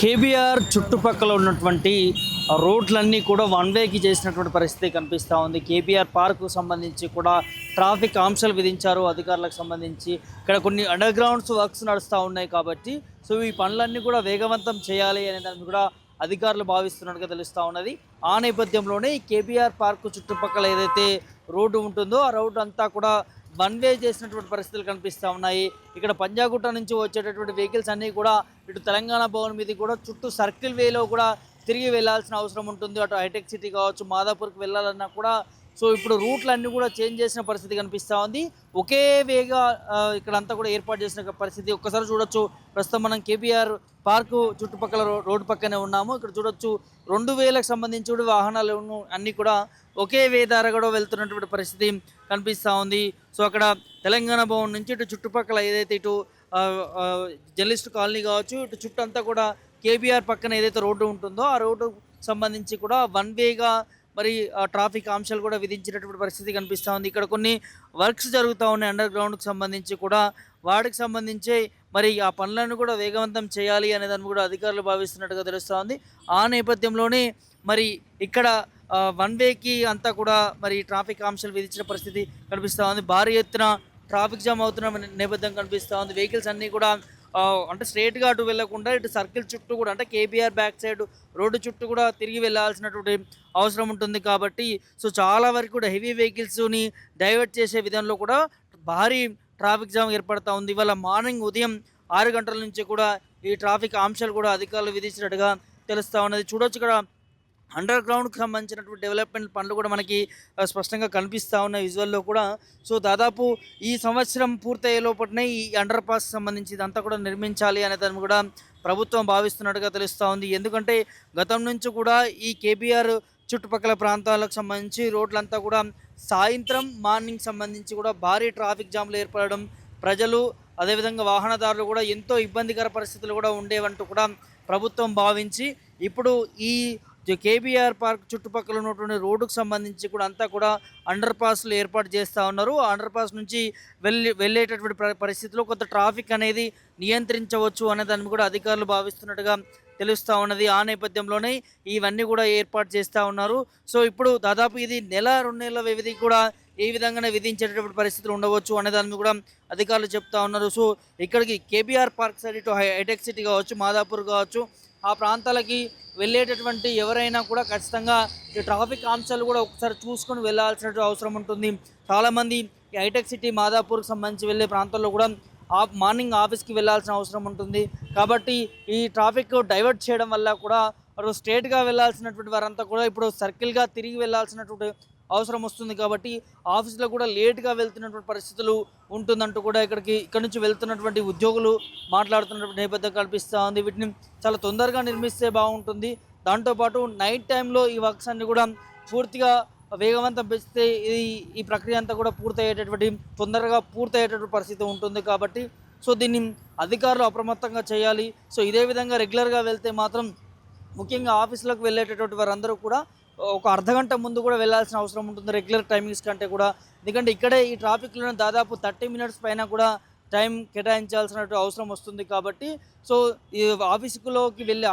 KBR చుట్టుపక్కల ఉన్నటువంటి రోడ్లన్నీ కూడా వన్ వేకి చేసినటువంటి పరిస్థితి కనిపిస్తూ ఉంది. కేబీఆర్ పార్కు సంబంధించి కూడా ట్రాఫిక్ ఆంక్షలు విధించారు అధికారులకు సంబంధించి. ఇక్కడ కొన్ని అండర్ గ్రౌండ్స్ వర్క్స్ నడుస్తూ ఉన్నాయి కాబట్టి ఈ పనులన్నీ కూడా వేగవంతం చేయాలి అనే దాన్ని కూడా అధికారులు భావిస్తున్నట్టుగా తెలుస్తూ ఉన్నది. ఆ నేపథ్యంలోనే ఈ కేబీఆర్ పార్కు చుట్టుపక్కల ఏదైతే రోడ్డు ఉంటుందో ఆ రోడ్డు అంతా కూడా వన్ వే చేసినటువంటి పరిస్థితులు కనిపిస్తూ ఉన్నాయి. ఇక్కడ పంజాగుట్ట నుంచి వచ్చేటటువంటి వెహికల్స్ అన్నీ కూడా ఇటు తెలంగాణ భవన్ మీద కూడా చుట్టూ సర్కిల్ వేలో కూడా తిరిగి వెళ్ళాల్సిన అవసరం ఉంటుంది. అటు హైటెక్ సిటీ కావచ్చు, మాదాపూర్కి వెళ్ళాలన్నా కూడా ఇప్పుడు రూట్లన్నీ కూడా చేంజ్ చేసిన పరిస్థితి కనిపిస్తూ ఉంది. ఒకే వేగా ఇక్కడంతా కూడా ఏర్పాటు చేసిన పరిస్థితి ఒక్కసారి చూడొచ్చు. ప్రస్తుతం మనం కేబీఆర్ పార్కు చుట్టుపక్కల రోడ్డు పక్కనే ఉన్నాము. ఇక్కడ చూడొచ్చు 2000కు సంబంధించి కూడా వాహనాలు అన్నీ కూడా ఒకే వే ద్వారా కూడా వెళ్తున్నటువంటి పరిస్థితి కనిపిస్తూ ఉంది. అక్కడ తెలంగాణ భవన్ నుంచి ఇటు చుట్టుపక్కల ఏదైతే ఇటు జర్నలిస్ట్ కాలనీ కావచ్చు, ఇటు చుట్టూ అంతా కూడా కేబీఆర్ పక్కన ఏదైతే రోడ్డు ఉంటుందో ఆ రోడ్డు సంబంధించి కూడా వన్ వేగా మరి ట్రాఫిక్ ఆంక్షలు కూడా విధించినటువంటి పరిస్థితి కనిపిస్తూ ఉంది. ఇక్కడ కొన్ని వర్క్స్ జరుగుతూ ఉన్నాయి అండర్ గ్రౌండ్కి సంబంధించి కూడా. వాటికి సంబంధించి మరి ఆ పనులను కూడా వేగవంతం చేయాలి అనే దాన్ని కూడా అధికారులు భావిస్తున్నట్టుగా తెలుస్తూ ఉంది. ఆ నేపథ్యంలోనే మరి ఇక్కడ వన్ వేకి అంతా కూడా మరి ట్రాఫిక్ ఆంక్షలు విధించిన పరిస్థితి కనిపిస్తూ ఉంది. భారీ ఎత్తున ట్రాఫిక్ జామ్ అవుతున్న నేపథ్యం కనిపిస్తూ ఉంది. వెహికల్స్ అన్నీ కూడా అంటే స్ట్రేట్గా అటు వెళ్లకుండా ఇటు సర్కిల్ చుట్టూ కూడా అంటే కేబీఆర్ బ్యాక్ సైడ్ రోడ్డు చుట్టూ కూడా తిరిగి వెళ్ళాల్సినటువంటి అవసరం ఉంటుంది కాబట్టి చాలా వరకు కూడా హెవీ వెహికల్స్ని డైవర్ట్ చేసే విధంలో కూడా భారీ ట్రాఫిక్ జామ్ ఏర్పడుతూ ఉంది. ఇవాళ మార్నింగ్ ఉదయం 6 గంటల నుంచి కూడా ఈ ట్రాఫిక్ ఆంక్షలు కూడా అధికారులు విధించినట్టుగా తెలుస్తూ ఉన్నది. చూడొచ్చు ఇక్కడ అండర్ గ్రౌండ్కి సంబంధించినటువంటి డెవలప్మెంట్ పనులు కూడా మనకి స్పష్టంగా కనిపిస్తూ ఉన్నాయి విజువల్లో కూడా. దాదాపు ఈ సంవత్సరం పూర్తయ్యే లోపలనే ఈ అండర్ పాస్ సంబంధించి ఇదంతా కూడా నిర్మించాలి అనే దాన్ని కూడా ప్రభుత్వం భావిస్తున్నట్టుగా తెలుస్తూ ఉంది. ఎందుకంటే గతం నుంచి కూడా ఈ కేబీఆర్ చుట్టుపక్కల ప్రాంతాలకు సంబంధించి రోడ్లంతా కూడా సాయంత్రం మార్నింగ్ సంబంధించి కూడా భారీ ట్రాఫిక్ జామ్లు ఏర్పడడం, ప్రజలు అదేవిధంగా వాహనదారులు కూడా ఎంతో ఇబ్బందికర పరిస్థితులు కూడా ఉండేవంటూ కూడా ప్రభుత్వం భావించి ఇప్పుడు ఈ కేబీఆర్ పార్క్ చుట్టుపక్కల ఉన్నటువంటి రోడ్డుకు సంబంధించి కూడా అంతా కూడా అండర్ పాస్లు ఏర్పాటు చేస్తూ ఉన్నారు. అండర్ పాస్ నుంచి వెళ్ళేటటువంటి పరిస్థితిలో కొంత ట్రాఫిక్ అనేది నియంత్రించవచ్చు అనే దాన్ని కూడా అధికారులు భావిస్తున్నట్టుగా తెలుస్తూ ఉన్నది. ఆ నేపథ్యంలోనే ఇవన్నీ కూడా ఏర్పాటు చేస్తూ ఉన్నారు. ఇప్పుడు దాదాపు ఇది 1-2 నెలల వ్యవధి కూడా ఏ విధంగానే విధించేటటువంటి పరిస్థితులు ఉండవచ్చు అనే దాన్ని కూడా అధికారులు చెప్తా ఉన్నారు. ఇక్కడికి కేబీఆర్ పార్క్ సైడ్ ఇటు హైటెక్ సిటీ కావచ్చు, మాదాపూర్ కావచ్చు, ఆ ప్రాంతాలకి వెళ్ళేటటువంటి ఎవరైనా కూడా ఖచ్చితంగా ఈ ట్రాఫిక్ ఆంక్షలు కూడా ఒకసారి చూసుకొని వెళ్ళాల్సిన అవసరం ఉంటుంది. చాలామంది ఈ హైటెక్ సిటీ, మాదాపూర్కి సంబంధించి వెళ్ళే ప్రాంతాల్లో కూడా మార్నింగ్ ఆఫీస్కి వెళ్ళాల్సిన అవసరం ఉంటుంది. కాబట్టి ఈ ట్రాఫిక్ డైవర్ట్ చేయడం వల్ల కూడా స్ట్రేట్గా వెళ్ళాల్సినటువంటి వారంతా కూడా ఇప్పుడు సర్కిల్గా తిరిగి వెళ్ళాల్సినటువంటి అవసరం వస్తుంది. కాబట్టి ఆఫీస్లో కూడా లేట్గా వెళ్తున్నటువంటి పరిస్థితులు ఉంటుందంటూ కూడా ఇక్కడ నుంచి వెళ్తున్నటువంటి ఉద్యోగులు మాట్లాడుతున్నటువంటి నేపథ్యం కనిపిస్తూ ఉంది. వీటిని చాలా తొందరగా నిర్మిస్తే బాగుంటుంది. దాంతోపాటు నైట్ టైంలో ఈ వర్క్స్ అన్ని కూడా పూర్తిగా వేగవంతం పెంచితే ఈ ప్రక్రియ అంతా కూడా తొందరగా పూర్తయ్యేటటువంటి పరిస్థితి ఉంటుంది. కాబట్టి దీన్ని అధికారులు అప్రమత్తంగా చేయాలి. ఇదే విధంగా రెగ్యులర్గా వెళ్తే మాత్రం ముఖ్యంగా ఆఫీసులకు వెళ్ళేటటువంటి వారందరూ కూడా ఒక అర్ధగంట ముందు కూడా వెళ్ళాల్సిన అవసరం ఉంటుంది రెగ్యులర్ టైమింగ్స్ కంటే కూడా. ఎందుకంటే ఇక్కడే ఈ ట్రాఫిక్లో దాదాపు 30 మినిట్స్ పైన కూడా టైం కేటాయించాల్సిన అవసరం వస్తుంది. కాబట్టి ఈ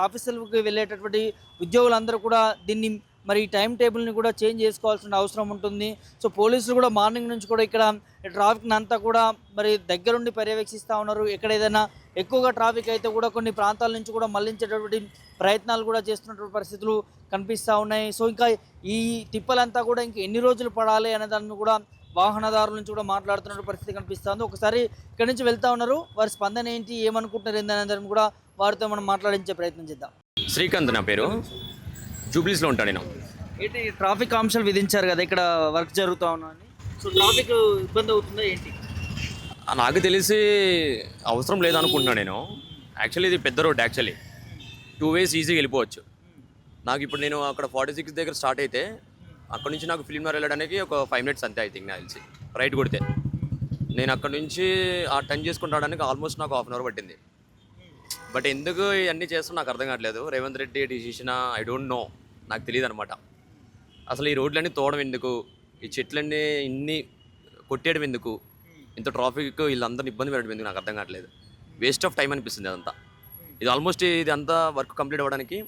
ఆఫీసులకు వెళ్ళేటటువంటి ఉద్యోగులందరూ కూడా దీన్ని మరి టైం టేబుల్ని కూడా చేంజ్ చేసుకోవాల్సిన అవసరం ఉంటుంది. పోలీసులు కూడా మార్నింగ్ నుంచి కూడా ఇక్కడ ట్రాఫిక్ని అంతా కూడా మరి దగ్గరుండి పర్యవేక్షిస్తూ ఉన్నారు. ఎక్కడ ఏదైనా ఎక్కువగా ట్రాఫిక్ అయితే కూడా కొన్ని ప్రాంతాల నుంచి కూడా మళ్లించేటటువంటి ప్రయత్నాలు కూడా చేస్తున్నటువంటి పరిస్థితులు కనిపిస్తూ ఉన్నాయి. ఇంకా ఈ తిప్పలంతా కూడా ఇంక ఎన్ని రోజులు పడాలి అనే దాన్ని కూడా వాహనదారుల నుంచి కూడా మాట్లాడుతున్న పరిస్థితి కనిపిస్తుంది. ఒకసారి ఇక్కడి నుంచి వెళ్తూ ఉన్నారు, వారి స్పందన ఏంటి, ఏమనుకుంటున్నారు ఏంటనే దాన్ని కూడా వారితో మనం మాట్లాడించే ప్రయత్నం చేద్దాం. శ్రీకాంత్ నా పేరు, జూబ్లీస్లో ఉంటాను నేను. ఏంటి ట్రాఫిక్ ఆంక్షలు విధించారు కదా, ఇక్కడ వర్క్ జరుగుతూ ఉన్నా అని ట్రాఫిక్ ఇబ్బంది అవుతుందా ఏంటి? నాకు తెలిసి అవసరం లేదనుకుంటున్నాను నేను. యాక్చువల్లీ ఇది పెద్ద రోడ్, యాక్చువల్లీ 2 ways ఈజీగా వెళ్ళిపోవచ్చు. నాకు ఇప్పుడు నేను అక్కడ 46 దగ్గర స్టార్ట్ అయితే అక్కడ నుంచి నాకు ఫిల్మ్ వెళ్ళడానికి ఒక 5 minutes అంతే. ఐ థింక్ నాకు తెలిసి రైట్ కొడితే నేను అక్కడ నుంచి ఆ టర్న్ చేసుకుని రావడానికి ఆల్మోస్ట్ నాకు 1/2 hour పట్టింది. బట్ ఎందుకు ఇవన్నీ చేస్తున్నా నాకు అర్థం కావట్లేదు. Revanth Reddy decision I don't no, నాకు తెలియదు అనమాట. అసలు ఈ రోడ్లన్నీ తోవడం ఎందుకు, ఈ చెట్లన్నీ ఇన్ని కొట్టేయడం ఎందుకు, ఇంత ట్రాఫిక్ వీళ్ళందరినీ ఇబ్బంది పెట్టడం ఎందుకు నాకు అర్థం కావట్లేదు. వేస్ట్ ఆఫ్ టైం అనిపిస్తుంది అదంతా. ఇది ఆల్మోస్ట్ ఇది అంతా వర్క్ కంప్లీట్ అవ్వడానికి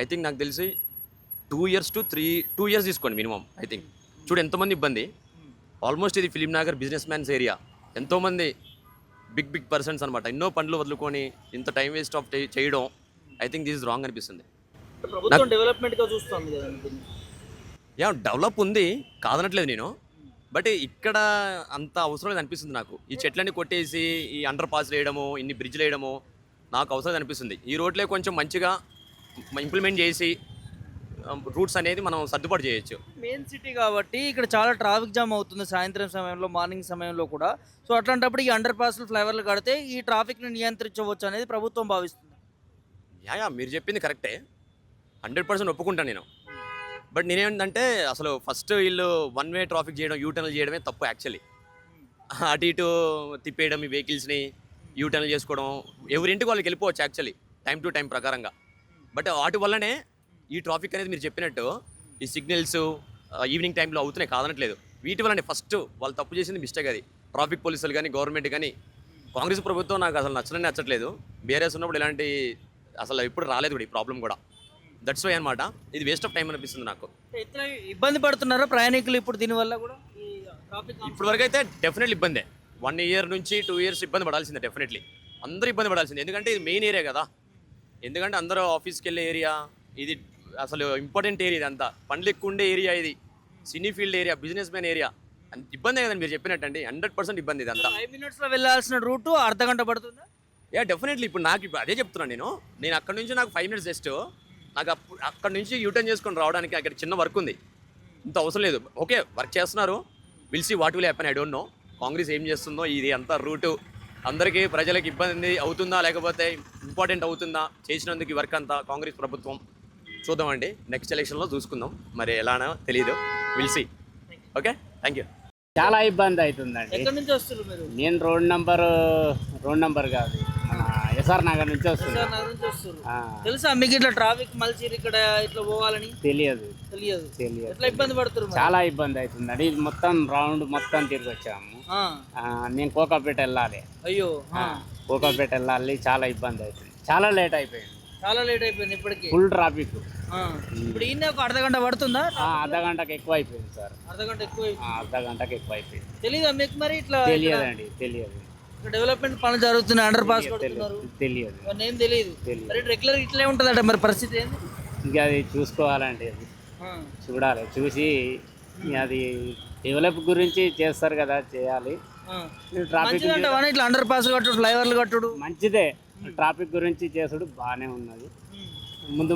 ఐ థింక్ నాకు తెలిసి 2 years to 2 years తీసుకోండి మినిమం. ఐ థింక్ చూడు ఎంతమంది ఇబ్బంది. ఆల్మోస్ట్ ఇది film Nagar business mans area. ఎంతోమంది బిగ్ పర్సన్స్ అనమాట. ఎన్నో పనులు వదులుకొని ఇంత టైం వేస్ట్ ఆఫ్ చేయడం I think this is wrong అనిపిస్తుంది. ప్రభుత్వం డెవలప్మెంట్గా చూస్తుంది కదండి. యా డెవలప్ ఉంది కాదనట్లేదు నేను, బట్ ఇక్కడ అంత అవసరం లేదు అనిపిస్తుంది నాకు. ఈ చెట్లన్నీ కొట్టేసి ఈ అండర్ పాస్ వేయడము, ఇన్ని బ్రిడ్జ్లు వేయడము నాకు అవసరం అనిపిస్తుంది. ఈ రోడ్లే కొంచెం మంచిగా ఇంప్లిమెంట్ చేసి రూట్స్ అనేది మనం సర్దుబాటు చేయొచ్చు. మెయిన్ సిటీ కాబట్టి ఇక్కడ చాలా ట్రాఫిక్ జామ్ అవుతుంది సాయంత్రం సమయంలో, మార్నింగ్ సమయంలో కూడా. సో అట్లాంటప్పుడు ఈ అండర్ పాస్లు, ఫ్లైఓవర్లు కడితే ఈ ట్రాఫిక్ని నియంత్రించవచ్చు అనేది ప్రభుత్వం భావిస్తుంది. యా మీరు చెప్పింది కరెక్టే, 100% ఒప్పుకుంటాను నేను. బట్ నేనేంటంటే అసలు ఫస్ట్ వీళ్ళు 1 way ట్రాఫిక్ చేయడం, యూటర్న్లు చేయడమే తప్పు యాక్చువల్లీ. అటు ఇటు తిప్పేయడం ఈ వెహికల్స్ని, యూటర్న్లు చేసుకోవడం, ఎవరింటికి వాళ్ళకి వెళ్ళిపోవచ్చు యాక్చువల్లీ టైం టు టైం ప్రకారంగా. బట్ వాటి వల్లనే ఈ ట్రాఫిక్ అనేది మీరు చెప్పినట్టు ఈ సిగ్నల్స్ ఈవినింగ్ టైంలో అవుతున్నాయి కాదనట్లేదు. వీటి వల్లనే ఫస్ట్ వాళ్ళు తప్పు చేసింది మిస్టేక్. అది ట్రాఫిక్ పోలీసులు కానీ గవర్నమెంట్ కానీ. కాంగ్రెస్ ప్రభుత్వం నాకు అసలు నచ్చలేదు. బీఆర్ఎస్ ఉన్నప్పుడు ఇలాంటి అసలు ఎప్పుడు రాలేదు కూడా ఈ ప్రాబ్లం కూడా. దట్స్ వై అనమాట ఇది వేస్ట్ ఆఫ్ టైం అనిపిస్తుంది నాకు. ఇట్లా ఇబ్బంది పడుతున్నారా ప్రయాణికులు ఇప్పుడు దీనివల్ల కూడా? ఈ ట్రాఫిక్ ఇప్పటి వరకు అయితే డెఫినెట్లీ ఇబ్బందే. 1 year నుంచి 2 years ఇబ్బంది పడాల్సిందే డెఫినెట్లీ. అందరూ ఇబ్బంది పడాల్సిందే, ఎందుకంటే ఇది మెయిన్ ఏరియా కదా. ఎందుకంటే అందరూ ఆఫీస్కి వెళ్ళే ఏరియా ఇది, అసలు ఇంపార్టెంట్ ఏరియా ఇది. అంతా పనులు ఎక్కువ ఉండే ఏరియా ఇది, cine field area, business man area. అంత ఇబ్బందే కదండి మీరు చెప్పినట్టు అండి. 100% ఇబ్బంది ఇది అంతా. 5 minutesలో వెళ్ళాల్సిన రూటు అర్ధగంట పడుతుందా? డెఫినెట్లీ ఇప్పుడు అదే చెప్తున్నాను నేను అక్కడ నుంచి నాకు 5 minutes జస్ట్ నాకు అక్కడ నుంచి యూటర్న్ చేసుకొని రావడానికి అక్కడ చిన్న వర్క్ ఉంది. ఇంత అవసరం లేదు. ఓకే వర్క్ చేస్తున్నారు, will see what will happen. I don't know Congress ఏం చేస్తుందో. ఇది అంతా రూటు అందరికీ ప్రజలకు ఇబ్బంది అవుతుందా లేకపోతే ఇంపార్టెంట్ అవుతుందా చేసినందుకు ఈ వర్క్ అంతా కాంగ్రెస్ ప్రభుత్వం. చూద్దామండి, నెక్స్ట్ ఎలక్షన్లో చూసుకుందాం. మరి ఎలానో తెలియదు, will see. Okay thank you. చాలా ఇబ్బంది అవుతుందండి. ఎక్కడి నుంచి వస్తున్నారు మీరు? నేను రోడ్ నంబర్ కాదు, మన ఎస్ఆర్ నగర్ నుంచి వస్తున్నా. ఎస్ఆర్ నగర్ నుంచి వస్తున్నారు. తెలుసా మీకు ఇట్లా ట్రాఫిక్ మలిచి ఇక్కడ ఇట్లా పోవాలని? తెలియదు. ఎట్లా ఇబ్బంది పడుతున్నారు? చాలా ఇబ్బంది అవుతుందండి. ఇది మొత్తం రౌండ్ మొత్తం తిరిగి వచ్చాము. నేను కోకాపేట వెళ్ళాలి. అయ్యో, కోకాపేట వెళ్ళాలి. చాలా ఇబ్బంది అవుతుంది. చాలా లేట్ అయిపోయింది. ఇప్పటికి ఫుల్ ట్రాఫిక్. ఇప్పుడు ఈయన ఒక అర్ధగంట పడుతుందా? అర్ధగంటకి ఎక్కువ అయిపోయింది సార్. అర్ధగంటకి ఎక్కువ అయిపోయింది. తెలీదా మీకు మరి? ఇట్లా తెలియదండి, తెలియదు. డెవలప్మెంట్ పనులు జరుగుతున్నాయి, అండర్ పాస్ తెలియదు. ఏం తెలియదు. రెగ్యులర్ ఇట్లే ఉంటుందట మరి పరిస్థితి ఏంది? ఇంకా అది చూసుకోవాలండి, అది చూడాలి. చూసి అది డెవలప్ గురించి చేస్తారు కదా, చేయాలి. ట్రాఫిక్ ఇట్లా అండర్ పాస్ కట్టుడు, ఫ్లైఓవర్లు కట్టుడు మంచిదే. ట్రాఫిక్ గురించి చేసుడు బాగానే ఉన్నది. ముందు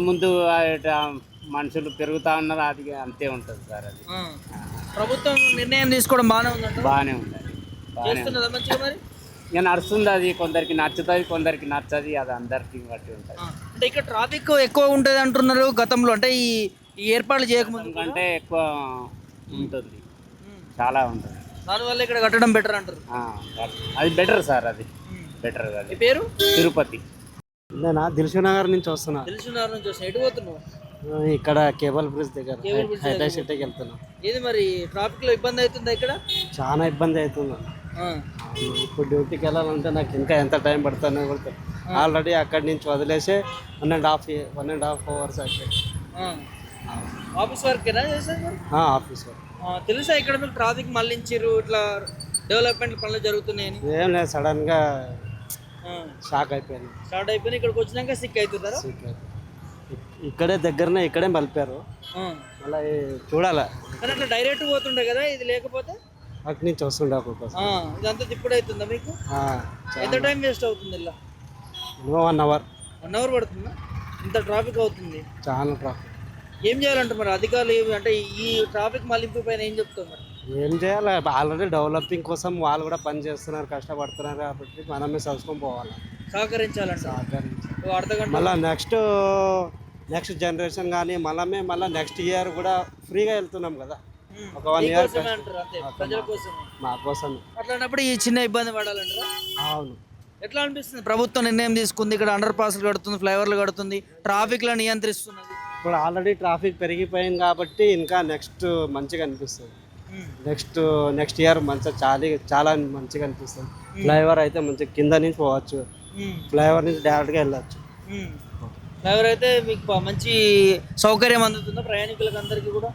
మనుషులు పెరుగుతా ఉన్నారు, అది అంతే ఉంటుంది సార్. అది ప్రభుత్వం నిర్ణయం తీసుకోవడం బాగానే ఉందంట. బాగానే ఉంది, ఇక నడుస్తుంది. అది కొందరికి నచ్చుతుంది, కొందరికి నచ్చది. అది అందరికి బట్టి ఉంటుంది. అంటే ఇక్కడ ట్రాఫిక్ ఎక్కువ ఉంటుంది అంటున్నారు గతంలో, అంటే ఈ ఏర్పాట్లు చేయకముందు కంటే ఎక్కువ ఉంటుంది, చాలా ఉంటుంది. దానివల్ల ఇక్కడ కట్టడం బెటర్ అంటారు. అది బెటర్ సార్, అది బెటర్. అది పేరు తిరుపతి. నేనా దిల్సుఖ్నగర్ నుంచి వస్తున్నా. దిల్సుఖ్నగర్ నుంచి వస్తున్నా. ఎటు పోతున్నావు? ఇక్కడ కేబుల్ బ్రిడ్జ్ దగ్గర హైటెక్ సిటీకి వెళ్తున్నాం. ఏది మరి ట్రాఫిక్ లో ఇబ్బంది అవుతుందా ఇక్కడ? చాలా ఇబ్బంది అవుతుంది. ఇప్పుడు డ్యూటీకి వెళ్ళాలంటే నాకు ఇంకా ఎంత టైం పడుతుందో కూడా. ఆల్రెడీ అక్కడి నుంచి వదిలేసి 1.5 hours అయిపోయింది. ఆఫీస్ వర్కేనా చేసేది? Office work. తెలుసా ఇక్కడ మీకు ట్రాఫిక్ మళ్ళించారు, ఇట్లా డెవలప్మెంట్ పనులు జరుగుతున్నాయని? ఏం లేదు, సడన్ గా స్టార్ట్ అయిపోయింది. ఇక్కడికి వచ్చినాక సిక్ అవుతుంటారా? ఇక్కడే దగ్గరనే, ఇక్కడే మలిపారు. మళ్ళీ చూడాలి. కానీ అట్లా డైరెక్ట్ పోతుండే కదా, ఇది లేకపోతే అటు నుంచి వస్తుండే ఒక్కొక్కసారి. ఇదంతా తిప్పుడు అవుతుందా మీకు? ఎంత టైం వేస్ట్ అవుతుంది ఇలా? 1 hour. 1 hour పడుతుందా? ఇంత ట్రాఫిక్ అవుతుంది. చాలా ట్రాఫిక్. ఏం చేయాలంటారు మరి అధికారులు? అంటే ఈ ట్రాఫిక్ మళ్లింపు పైన ఏం చెప్తారు మరి? ఏం చేయాలి, ఆల్రెడీ డెవలపింగ్ కోసం వాళ్ళు కూడా పని చేస్తున్నారు, కష్టపడుతున్నారు కాబట్టి మనమే చదువుకొని పోవాలి, సహకరించాలంట. అర్ధగంట మళ్ళీ నెక్స్ట్ జనరేషన్ కానీ మళ్ళీ నెక్స్ట్ ఇయర్ కూడా ఫ్రీగా వెళ్తున్నాం కదా. ఒక 1 year ప్రజల కోసం, మా కోసం. అట్లాంటప్పుడు ఈ చిన్న ఇబ్బంది పడాలంటారా? అవును. ఎట్లా అనిపిస్తుంది? ప్రభుత్వం నిర్ణయం తీసుకుంది, ఇక్కడ అండర్ పాస్లు కడుతుంది, ఫ్లైఓవర్లు కడుతుంది, ట్రాఫిక్లో నియంత్రిస్తున్నది. ఇప్పుడు ఆల్రెడీ ట్రాఫిక్ పెరిగిపోయింది కాబట్టి ఇంకా నెక్స్ట్ మంచిగా అనిపిస్తుంది. నెక్స్ట్ ఇయర్ చాలా మంచిగా అనిపిస్తుంది. ఫ్లైఓవర్ అయితే మంచిగా కింద నుంచి పోవచ్చు, ఫ్లైఓవర్ నుంచి డైరెక్ట్గా వెళ్ళచ్చు. ఫ్లైఓవర్ అయితే మీకు మంచి సౌకర్యం అందుతుందా ప్రయాణికులకు అందరికీ కూడా?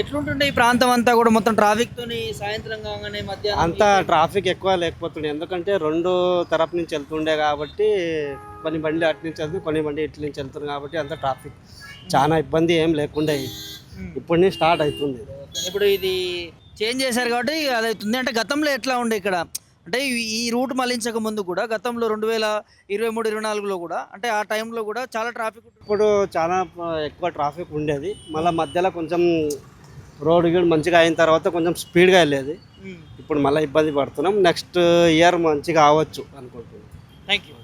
ఎట్లుంటుండే ఈ ప్రాంతం అంతా కూడా మొత్తం ట్రాఫిక్ తోని సాయంత్రం కాగానే మధ్యాహ్నం అంతా ట్రాఫిక్ ఎక్కువ లేకపోతుండే, ఎందుకంటే రెండు తరపు నుంచి వెళ్తుండే కాబట్టి కొన్ని బండి అటు నుంచి వెళ్తుంది, కొన్ని బండి ఇటు నుంచి వెళ్తుంది కాబట్టి అంత ట్రాఫిక్ చాలా ఇబ్బంది ఏం లేకుండే. ఇప్పుడు నుంచి స్టార్ట్ అవుతుంది. ఇప్పుడు ఇది చేంజ్ చేశారు కాబట్టి అది అవుతుంది. అంటే గతంలో ఎట్లా ఉండే ఇక్కడ, అంటే ఈ రూట్ మళ్ళించక ముందు కూడా గతంలో 2023-24లో కూడా అంటే ఆ టైంలో కూడా చాలా ట్రాఫిక్ ఇప్పుడు చాలా ఎక్కువ ట్రాఫిక్ ఉండేది. మళ్ళీ మధ్యలో కొంచెం రోడ్ కూడా మంచిగా అయిన తర్వాత కొంచెం స్పీడ్గా వెళ్ళేది. ఇప్పుడు మళ్ళీ ఇబ్బంది పడుతున్నాం. నెక్స్ట్ ఇయర్ మంచిగా అవ్వచ్చు అనుకుంటున్నాం. Thank you.